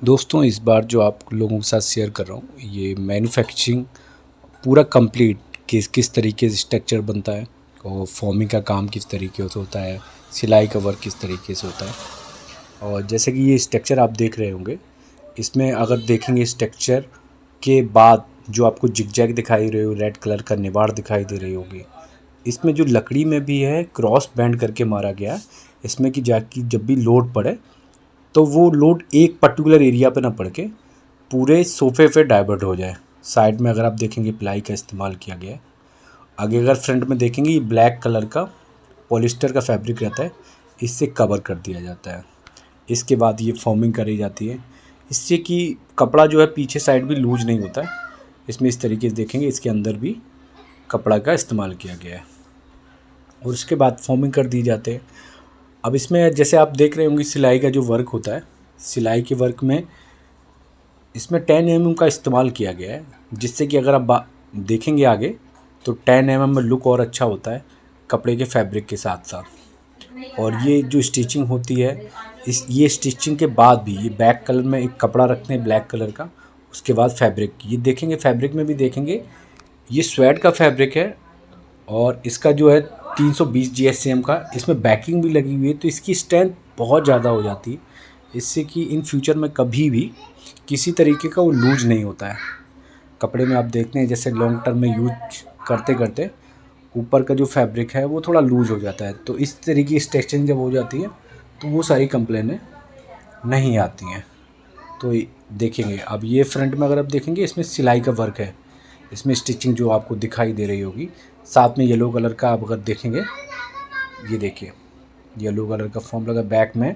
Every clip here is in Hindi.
दोस्तों इस बार जो आप लोगों के साथ शेयर कर रहा हूँ ये मैन्युफैक्चरिंग पूरा कंप्लीट किस तरीके से स्ट्रक्चर बनता है और फॉर्मिंग का काम किस तरीके से होता है, सिलाई का वर्क किस तरीके से होता है। और जैसे कि ये स्ट्रक्चर आप देख रहे होंगे, इसमें अगर देखेंगे स्ट्रक्चर के बाद जो आपको जिगजैग दिखाई रही हो, रेड कलर का निवाड़ दिखाई दे रही होगी, इसमें जो लकड़ी में भी है क्रॉस बैंड करके मारा गया है। इसमें कि जाकि जब भी लोड पड़े तो वो लोड एक पर्टिकुलर एरिया पे ना पड़ के पूरे सोफे पे डाइवर्ट हो जाए। साइड में अगर आप देखेंगे प्लाई का इस्तेमाल किया गया है। आगे अगर फ्रंट में देखेंगे ये ब्लैक कलर का पॉलिस्टर का फैब्रिक रहता है, इससे कवर कर दिया जाता है। इसके बाद ये फॉर्मिंग करी जाती है, इससे कि कपड़ा जो है पीछे साइड भी लूज नहीं होता है। इसमें इस तरीके से देखेंगे इसके अंदर भी कपड़ा का इस्तेमाल किया गया है और उसके बाद फॉर्मिंग कर दी जाते हैं। अब इसमें जैसे आप देख रहे होंगे सिलाई का जो वर्क होता है, सिलाई के वर्क में इसमें 10 mm का इस्तेमाल किया गया है, जिससे कि अगर आप देखेंगे आगे तो 10 mm में लुक और अच्छा होता है कपड़े के फैब्रिक के साथ साथ। और ये जो स्टिचिंग होती है ये स्टिचिंग के बाद भी ये बैक कलर में एक कपड़ा रखते हैं ब्लैक कलर का, उसके बाद फैब्रिक ये देखेंगे, फैब्रिक में भी देखेंगे ये स्वेड का फैब्रिक है और इसका जो है 320 GSM का इसमें बैकिंग भी लगी हुई है, तो इसकी स्ट्रेंथ बहुत ज़्यादा हो जाती है, इससे कि इन फ्यूचर में कभी भी किसी तरीके का वो लूज नहीं होता है। कपड़े में आप देखते हैं जैसे लॉन्ग टर्म में यूज करते करते ऊपर का जो फैब्रिक है वो थोड़ा लूज हो जाता है, तो इस तरीके की स्ट्रेचिंग जब हो जाती है तो वो सारी कंप्लेनें नहीं आती हैं। तो देखेंगे अब ये फ्रंट में अगर आप देखेंगे इसमें सिलाई का वर्क है, इसमें स्टिचिंग जो आपको दिखाई दे रही होगी, साथ में येलो कलर का आप अगर देखेंगे, ये देखिए येलो कलर का फॉर्म लगा बैक में,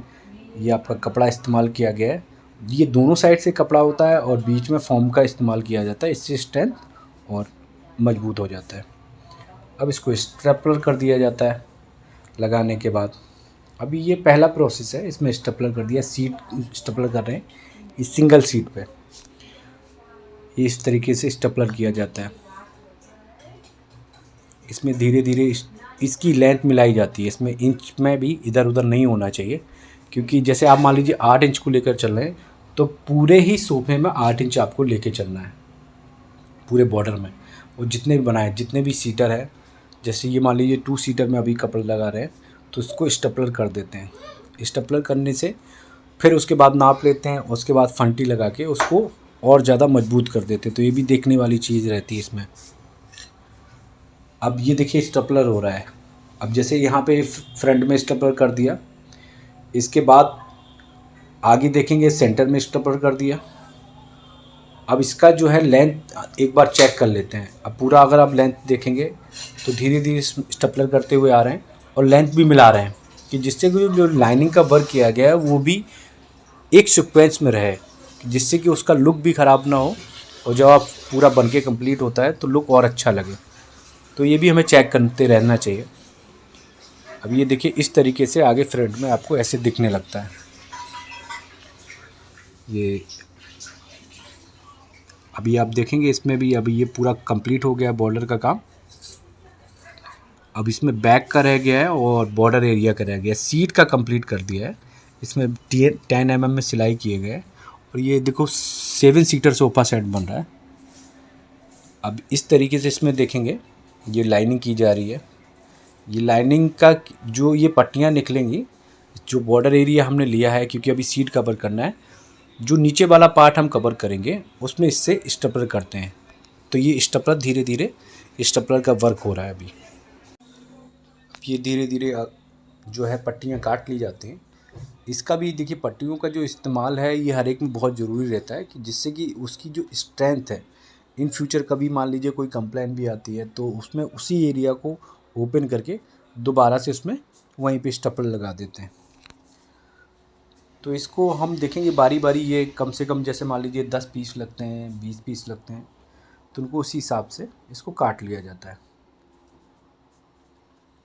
ये आपका कपड़ा इस्तेमाल किया गया है। ये दोनों साइड से कपड़ा होता है और बीच में फॉर्म का इस्तेमाल किया जाता है, इससे स्ट्रेंथ और मजबूत हो जाता है। अब इसको स्टेपलर कर दिया जाता है लगाने के बाद। अभी ये पहला प्रोसेस है, इसमें स्टेपलर कर दिया, सीट स्टेपलर कर रहे हैं, इस सिंगल सीट पे ये इस तरीके से स्टेपलर किया जाता है। इसमें धीरे धीरे इसकी लेंथ मिलाई जाती है, इसमें इंच में भी इधर उधर नहीं होना चाहिए, क्योंकि जैसे आप मान लीजिए 8 इंच को लेकर चल रहे हैं तो पूरे ही सोफे में 8 इंच आपको लेके चलना है पूरे बॉर्डर में। और जितने भी बनाए जितने भी सीटर है, जैसे ये मान लीजिए 2 सीटर में अभी कपड़ा लगा रहे हैं तो इसको स्टेपलर कर देते हैं। स्टेपलर करने से फिर उसके बाद नाप लेते हैं, उसके बाद फंटी लगा के उसको और ज़्यादा मजबूत कर देते हैं। तो ये भी देखने वाली चीज़ रहती है इसमें। अब ये देखिए स्टेपलर हो रहा है। अब जैसे यहाँ पे फ्रंट में स्टेपलर कर दिया, इसके बाद आगे देखेंगे सेंटर में स्टेपलर कर दिया। अब इसका जो है लेंथ एक बार चेक कर लेते हैं। अब पूरा अगर आप लेंथ देखेंगे तो धीरे धीरे स्टेपलर करते हुए आ रहे हैं और लेंथ भी मिला रहे हैं, कि जिससे कि जो लाइनिंग का वर्क किया गया है वो भी एक सीक्वेंस में रहे, जिससे कि उसका लुक भी ख़राब ना हो और जब आप पूरा बन के कम्प्लीट होता है तो लुक और अच्छा लगे। तो ये भी हमें चेक करते रहना चाहिए। अब ये देखिए इस तरीके से आगे फ्रंट में आपको ऐसे दिखने लगता है। ये अभी आप देखेंगे इसमें भी अभी ये पूरा कंप्लीट हो गया बॉर्डर का काम। अब इसमें बैक का रह गया है और बॉर्डर एरिया का रह गया है, सीट का कंप्लीट कर दिया है। इसमें 10 mm में सिलाई किए गए और ये देखो 7 सीटर सोफ़ा सेट बन रहा है। अब इस तरीके से इसमें देखेंगे ये लाइनिंग की जा रही है। ये लाइनिंग का जो ये पट्टियाँ निकलेंगी, जो बॉर्डर एरिया हमने लिया है क्योंकि अभी सीट कवर करना है, जो नीचे वाला पार्ट हम कवर करेंगे उसमें इससे स्टेपलर करते हैं। तो ये स्टेपलर धीरे धीरे स्टेपलर का वर्क हो रहा है अभी। ये धीरे धीरे जो है पट्टियाँ काट ली जाती हैं। इसका भी देखिए पट्टियों का जो इस्तेमाल है ये हर एक में बहुत ज़रूरी रहता है, कि जिससे कि उसकी जो स्ट्रेंथ है इन फ्यूचर कभी मान लीजिए कोई कंप्लेंट भी आती है तो उसमें उसी एरिया को ओपन करके दोबारा से उसमें वहीं पे स्टेपलर लगा देते हैं। तो इसको हम देखेंगे बारी बारी, ये कम से कम जैसे मान लीजिए 10 पीस लगते हैं, 20 पीस लगते हैं, तो उनको उसी हिसाब से इसको काट लिया जाता है।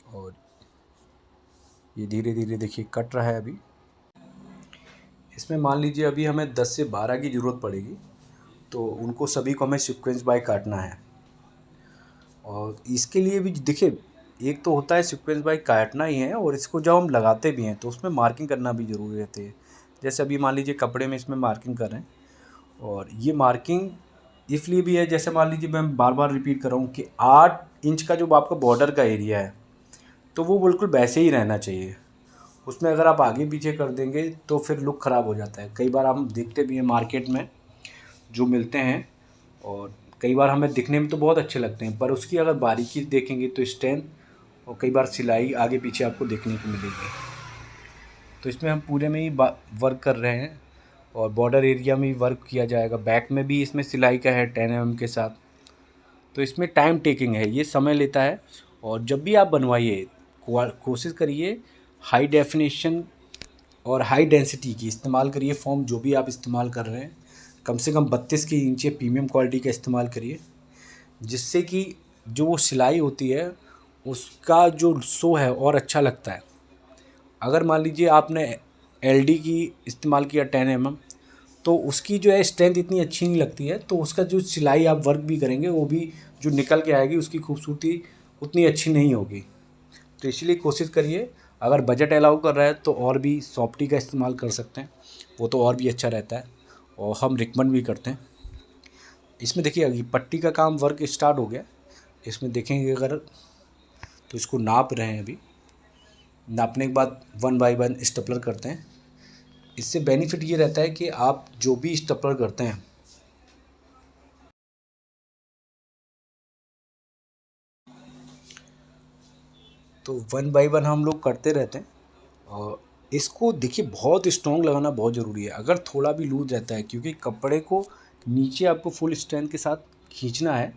और ये धीरे धीरे देखिए कट रहा है अभी। इसमें मान लीजिए अभी हमें 10 से 12 की ज़रूरत पड़ेगी, तो उनको सभी को हमें सीक्वेंस बाय काटना है। और इसके लिए भी देखिए एक तो होता है सीक्वेंस बाय काटना ही है, और इसको जब हम लगाते भी हैं तो उसमें मार्किंग करना भी ज़रूरी रहती है, जैसे अभी मान लीजिए कपड़े में इसमें मार्किंग कर रहे हैं, और ये मार्किंग इसलिए भी है, जैसे मान लीजिए मैं बार बार रिपीट कर रहा हूँ कि 8 इंच का जो आपका बॉर्डर का एरिया है तो वो बिल्कुल वैसे ही रहना चाहिए। उसमें अगर आप आगे पीछे कर देंगे तो फिर लुक ख़राब हो जाता है। कई बार हम देखते भी हैं मार्केट में जो मिलते हैं, और कई बार हमें दिखने में तो बहुत अच्छे लगते हैं, पर उसकी अगर बारीकी देखेंगे तो स्ट्रेंथ और कई बार सिलाई आगे पीछे आपको देखने को मिलेगी। तो इसमें हम पूरे में ही वर्क कर रहे हैं, और बॉर्डर एरिया में भी वर्क किया जाएगा। बैक में भी इसमें सिलाई का है 10 mm के साथ। तो इसमें टाइम टेकिंग है, ये समय लेता है। और जब भी आप बनवाइए कोशिश करिए हाई डेफिनेशन और हाई डेंसिटी की इस्तेमाल करिए। फॉर्म जो भी आप इस्तेमाल कर रहे हैं कम से कम 32 की इंच प्रीमियम क्वालिटी का इस्तेमाल करिए, जिससे कि जो वो सिलाई होती है उसका जो शो है और अच्छा लगता है। अगर मान लीजिए आपने एलडी की इस्तेमाल किया 10 mm, तो उसकी जो है स्ट्रेंथ इतनी अच्छी नहीं लगती है, तो उसका जो सिलाई आप वर्क भी करेंगे वो भी जो निकल के आएगी उसकी खूबसूरती उतनी अच्छी नहीं होगी। तो इसलिए कोशिश करिए, अगर बजट अलाउ कर रहा है तो और भी सॉफ्टी का इस्तेमाल कर सकते हैं, वो तो और भी अच्छा रहता है और हम रिकमेंड भी करते हैं। इसमें देखिए अभी पट्टी का काम वर्क स्टार्ट हो गया। इसमें देखेंगे अगर तो इसको नाप रहे हैं। अभी नापने के बाद 1 बाय 1 स्टेपलर करते हैं। इससे बेनिफिट ये रहता है कि आप जो भी स्टेपलर करते हैं तो 1 बाय 1 हम लोग करते रहते हैं। और इसको देखिए बहुत स्ट्रॉन्ग लगाना बहुत ज़रूरी है। अगर थोड़ा भी लूज रहता है, क्योंकि कपड़े को नीचे आपको फुल स्ट्रेंथ के साथ खींचना है,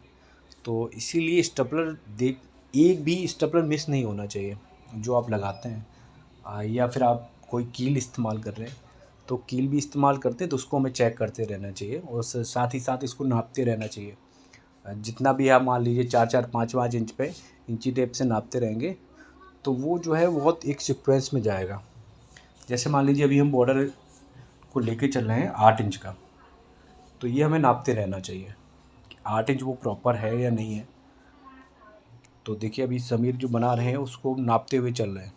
तो इसीलिए स्टेपलर देख एक भी स्टेपलर मिस नहीं होना चाहिए जो आप लगाते हैं। या फिर आप कोई कील इस्तेमाल कर रहे हैं तो कील भी इस्तेमाल करते हैं तो उसको हमें चेक करते रहना चाहिए, और साथ ही साथ इसको नापते रहना चाहिए। जितना भी आप मान लीजिए 4-4 5-5 इंच पे इंची टेप से नापते रहेंगे तो वो जो है बहुत एक सीक्वेंस में जाएगा। जैसे मान लीजिए अभी हम बॉर्डर को लेके चल रहे हैं 8 इंच का, तो ये हमें नापते रहना चाहिए कि 8 इंच वो प्रॉपर है या नहीं है। तो देखिए अभी समीर जो बना रहे हैं उसको नापते हुए चल रहे हैं।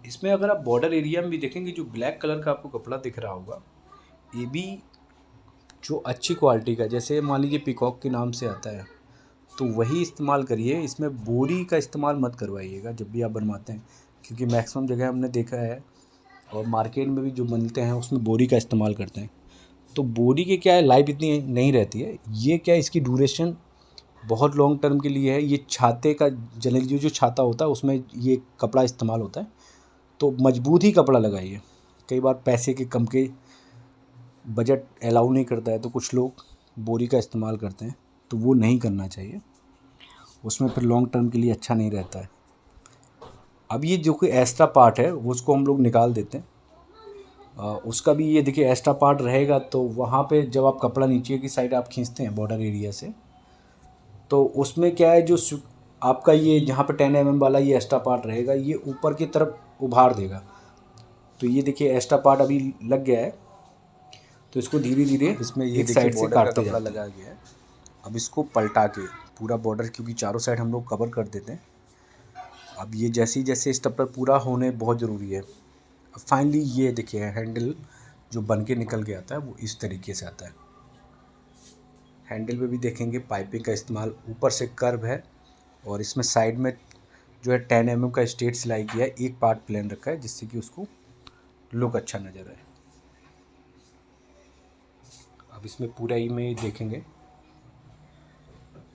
इसमें अगर आप बॉर्डर एरिया में भी देखेंगे, जो ब्लैक कलर का आपको कपड़ा दिख रहा होगा, ये भी जो अच्छी क्वालिटी का, जैसे मान लीजिए पीकॉक के नाम से आता है, तो वही इस्तेमाल करिए। इसमें बोरी का इस्तेमाल मत करवाइएगा जब भी आप बनवाते हैं, क्योंकि मैक्सिमम जगह हमने देखा है और मार्केट में भी जो बनते हैं उसमें बोरी का इस्तेमाल करते हैं। तो बोरी के क्या है, लाइफ इतनी नहीं रहती है। ये क्या है, इसकी ड्यूरेशन बहुत लॉन्ग टर्म के लिए है। ये छाते का जनरली जो छाता होता है उसमें ये कपड़ा इस्तेमाल होता है, तो मजबूत ही कपड़ा लगाइए। कई बार पैसे के कम के बजट अलाउ नहीं करता है तो कुछ लोग बोरी का इस्तेमाल करते हैं, तो वो नहीं करना चाहिए। उसमें फिर लॉन्ग टर्म के लिए अच्छा नहीं रहता है। अब ये जो कोई एक्स्ट्रा पार्ट है वो उसको हम लोग निकाल देते हैं। उसका भी ये देखिए एक्स्ट्रा पार्ट रहेगा, तो वहाँ पे जब आप कपड़ा नीचे की साइड आप खींचते हैं बॉर्डर एरिया से, तो उसमें क्या है, जो आपका ये जहाँ पे 10 mm वाला ये एक्स्ट्रा पार्ट रहेगा, ये ऊपर की तरफ उभार देगा। तो ये देखिए एक्स्ट्रा पार्ट अभी लग गया है, तो इसको धीरे धीरे इसमें एक साइड से काटते कपड़ा लगा गया है। अब इसको पलटा के पूरा बॉर्डर, क्योंकि चारों साइड हम लोग कवर कर देते हैं। अब ये जैसे जैसे स्टेपलर पूरा होने बहुत ज़रूरी है। अब फाइनली ये देखिए हैंडल जो बन के निकल के आता है वो इस तरीके से आता है। हैंडल पे भी देखेंगे पाइपिंग का इस्तेमाल, ऊपर से कर्व है, और इसमें साइड में जो है 10 mm का स्ट्रेट सिलाई किया है। एक पार्ट प्लेन रखा है जिससे कि उसको लुक अच्छा नज़र आए। अब इसमें पूरा ही में देखेंगे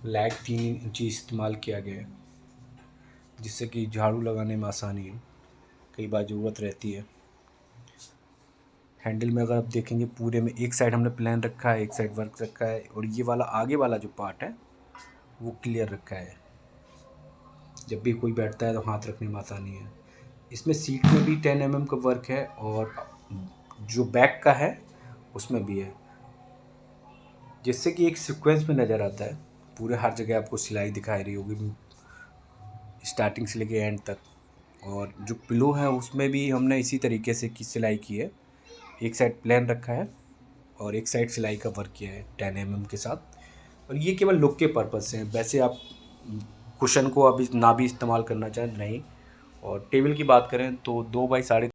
लैग 3 इंची इस्तेमाल किया गया है, जिससे कि झाड़ू लगाने में आसानी हो, कई बार ज़रूरत रहती है। हैंडल में अगर आप देखेंगे पूरे में एक साइड हमने प्लेन रखा है, एक साइड वर्क रखा है, और ये वाला आगे वाला जो पार्ट है वो क्लियर रखा है। जब भी कोई बैठता है तो हाथ रखने में आसानी है। इसमें सीट में भी 10 mm का वर्क है, और जो बैक का है उसमें भी है। जिससे कि एक सीक्वेंस में नज़र आता है। पूरे हर जगह आपको सिलाई दिखाई रही होगी स्टार्टिंग से लेके एंड तक। और जो पिलो है उसमें भी हमने इसी तरीके से की सिलाई की है। एक साइड प्लेन रखा है और एक साइड सिलाई का वर्क किया है 10 mm के साथ। और ये केवल लुक के पर्पज़ से है, वैसे आप कुशन को अभी ना भी इस्तेमाल करना चाहें नहीं। और टेबल की बात करें तो 2 बाई 3.5